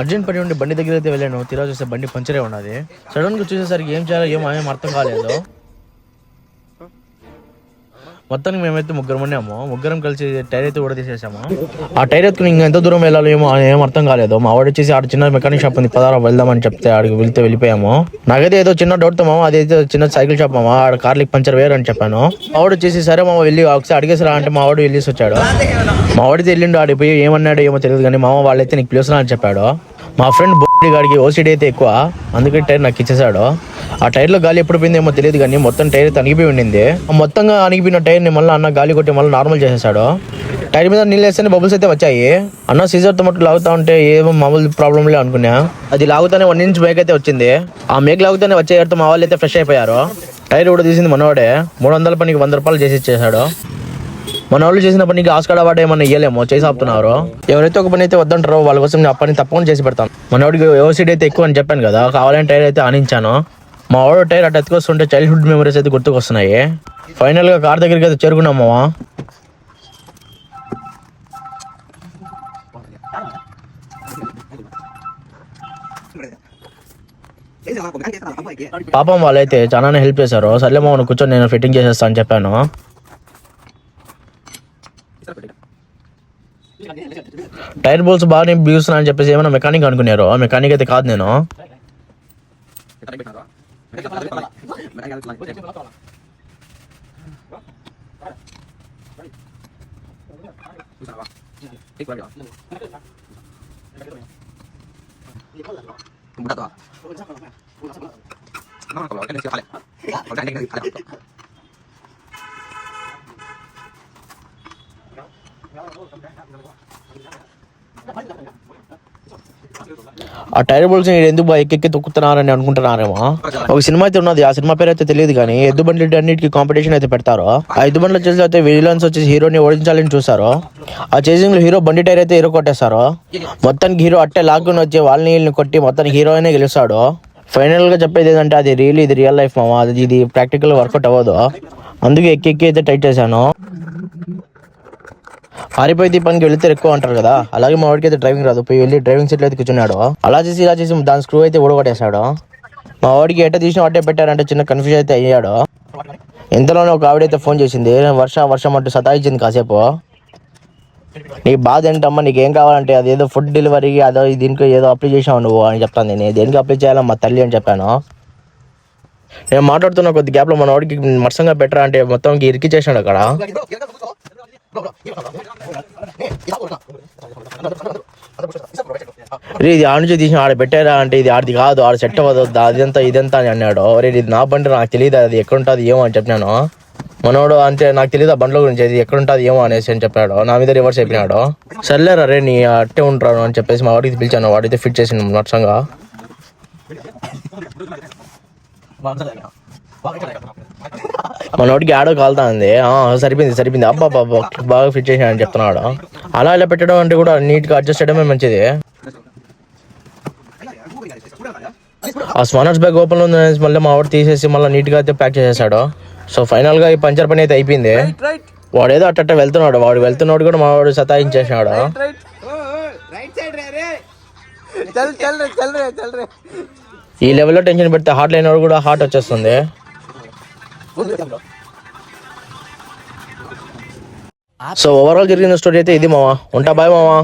Urgent పని ఉండి బండి దగ్గర అయితే వెళ్ళాను. తీరా చూస్తే బండి పంచరే ఉన్నది. సడన్ గా చూసేసరికి ఏం చేయాలో ఏం అర్థం కాలేదు. మొత్తానికి మేమైతే ముగ్గురం ఉన్నాము. ముగ్గురం కలిసి టైర్ అయితే కూడా తీసేసాము. ఆ టైర్ ఎత్తుకుని ఇంకా ఎంత దూరం వెళ్ళాలో ఏం అర్థం కాలేదు. మా వాడు వచ్చేసి ఆడ చిన్న మెకానిక్ షాప్ ఉంది, పదారా వెళ్దామని చెప్తే ఆడికి వెళ్ళిపోయాము. నాకైతే ఏదో చిన్న డౌట్ తో అదైతే చిన్న సైకిల్ షాప్ మామ, ఆడ కార్లకి పంచర్ వేరు అని చెప్పాను. మా వాడు వచ్చేసి సరే మామ వెళ్ళి ఒకసారి అడిగేసరా అంటే మా వాడు వెళ్ళేసి వచ్చాడు. మా వాడితే వెళ్ళిండు, ఆడిపోయి ఏమన్నాడు ఏమో తెలియదు కానీ మామ వాళ్ళైతే నీకు పిలుస్తున్నా అని చెప్పాడు. మా ఫ్రెండ్ బోడి గాడికి ఓసిడీ అయితే ఎక్కువ, అందుకే టైర్ నాకు ఇచ్చేసాడు. ఆ టైర్లో గాలి ఎప్పుడు పోయిందేమో తెలియదు కానీ మొత్తం టైర్ అయితే అణిగిపోయి ఉండింది. మొత్తంగా అణిగిపోయిన టైర్ని మళ్ళీ అన్న గాలి కొట్టి మళ్ళీ నార్మల్ చేసేసాడు. టైర్ మీద నీళ్ళు వేస్తేనే బబుల్స్ అయితే వచ్చాయి. అన్న సీజర్తో మట్టు లాగుతా ఉంటే ఏమో మామూలు ప్రాబ్లంలే అనుకున్నా. అది లాగుతానే 1 ఇంచ్ మేక్ అయితే వచ్చింది. ఆ మేక్ లాగుతానే వచ్చే ఎయిర్తో మా వాళ్ళు అయితే ఫ్రెష్ అయిపోయారు. టైర్ కూడా తీసింది మనవాడే. 300 పనికి 100 రూపాయలు చేసి ఇచ్చేసాడు. మన వాళ్ళు చేసిన పనికి ఆస్కార్ అవార్డు ఏమన్నా ఇయ్యలేమో, చేసి ఆపుతున్నారు. ఎవరైతే ఒక పని అయితే వద్దంటారో వాళ్ళ కోసం నేను ఆ పని తప్పకుండా చేసి పెడతాను. మనవాడికి ఓసిడీ అయితే ఎక్కువ అని చెప్పాను కదా, కావాలని టైర్ అయితే ఆనించాను. మా వాడు టైర్ అటు ఎత్తుకొస్తుంటే చైల్డ్హుడ్ మెమరీస్ అయితే గుర్తుకొస్తున్నాయి. ఫైనల్ గా కార్ దగ్గరికి అయితే చేరుకున్నాం మావా. పాపం వాళ్ళైతే చాలానే హెల్ప్ చేశారు. సర్లే మామ కూర్చొని నేను ఫిట్టింగ్ చేసేస్తా అని చెప్పాను. టైర్ బోల్స్ బాగా నేను బిగుస్తున్నా అని చెప్పేసి ఏమైనా మెకానిక్ అనుకున్నారు. ఆ మెకానిక్ అయితే కాదు నేను. ఆ టైర్ బోల్స్ ఎందుకు ఎక్కెక్కి తొక్కుతున్నారని అనుకుంటున్నారేమో. ఒక సినిమా అయితే ఉన్నది, ఆ సినిమా పేరు అయితే తెలియదు కానీ ఎద్దు బండ్లు అన్నిటికీ కాంపిటీషన్ అయితే పెడతారు. ఆ ఎద్దు బండ్లు వచ్చేసి అయితే విలన్స్ వచ్చేసి హీరోని ఓడించాలని చూస్తారు. ఆ చేసింగ్ లో హీరో బండి టైర్ అయితే హీరో కొట్టేస్తారు. మొత్తానికి హీరో అట్టే లాక్కుని వచ్చి వాళ్ళని కొట్టి మొత్తానికి హీరోనే గెలుస్తాడు. ఫైనల్ గా చెప్పేది ఏంటంటే ఇది రియల్ లైఫ్ మామ, ఇది ప్రాక్టికల్ వర్కౌట్ అవ్వదు. అందుకే ఎక్కి అయితే టైట్ చేశాను. ఆరిపోయి దీపానికి వెళ్తే ఎక్కువ అంటారు కదా, అలాగే మా వాడికి అయితే డ్రైవింగ్ రాదు. పోయి వెళ్ళి డ్రైవింగ్ సీట్లో అయితే కూర్చున్నాడు. ఇలా చేసి దాని స్క్రూ అయితే ఊడగొట్టేశాడు. మా వాడికి ఎట్ట తీసిన అట్టే పెట్టారంటే చిన్న కన్ఫ్యూజ్ అయితే అయ్యాడు. ఇంతలోనే ఒక ఆవిడైతే ఫోన్ చేసింది. వర్షం అంటూ సతాయించింది కాసేపు. నీ బాధ ఏంటమ్మా, నీకేం కావాలంటే అది ఏదో ఫుడ్ డెలివరీ అదో దీనికి ఏదో అప్లై చేసావు నువ్వు అని చెప్తాను. నేను దేనికి అప్లై చేయాలమ్మా తల్లి అని చెప్పాను. నేను మాట్లాడుతున్న కొద్ది గ్యాప్లో మన వాడికి మత్సంగా పెట్టరా అంటే మొత్తం ఇరికిచ్చేసాడు అక్కడ. ఇది ఆడ నుంచి తీసిన ఆడ పెట్టారా అంటే ఇది ఆడిది కాదు, ఆడ సెట్ అవ్వదు, ఇదంతా అని అన్నాడు. ఇది నా బండి, నాకు తెలియదు అది ఎక్కడ ఉంటుంది ఏమో అని చెప్పినాను. మనోడు అంతే, నాకు తెలియదు ఆ బండ్ల గురించి, అది ఎక్కడ ఉంటుంది ఏమో అనేసి అని చెప్పాడు. నా మీద రివర్స్ అయిపోయినాడు. సర్లేరా రే నీ అట్టే ఉంటాను అని చెప్పేసి మా వాడికి పిలిచాను. వాడైతే ఫిట్ చేసిండు నచ్చంగా. మనోడికి ఆడో కాలుతా ఉంది. సరిపోయింది అబ్బా బాగా ఫిట్ చేసినా అని చెప్తున్నాడు. అలా ఇలా పెట్టడం అంటే కూడా నీట్ గా అడ్జస్ట్ చేయడమే మంచిది. ఆ స్మానర్స్ బ్యాగ్ ఓపెన్ ఉంది మళ్ళీ మా వాడు తీసేసి మళ్ళీ నీట్ గా అయితే ప్యాక్ చేసేసాడు. సో ఫైనల్ గా ఈ పంచర్ పని అయితే అయిపోయింది. వాడేదో అట్ట వెళ్తున్నాడు. కూడా మా వాడు సతాయించేసాడు. ఈ లెవెల్లో టెన్షన్ పెడితే హార్ట్ లైన్ వాడు కూడా హార్ట్ వచ్చేస్తుంది. సో ఓవరాల్ జరిగిన స్టోరీ అయితే ఇది మావా. ఉంటా, బాయ్ మావా.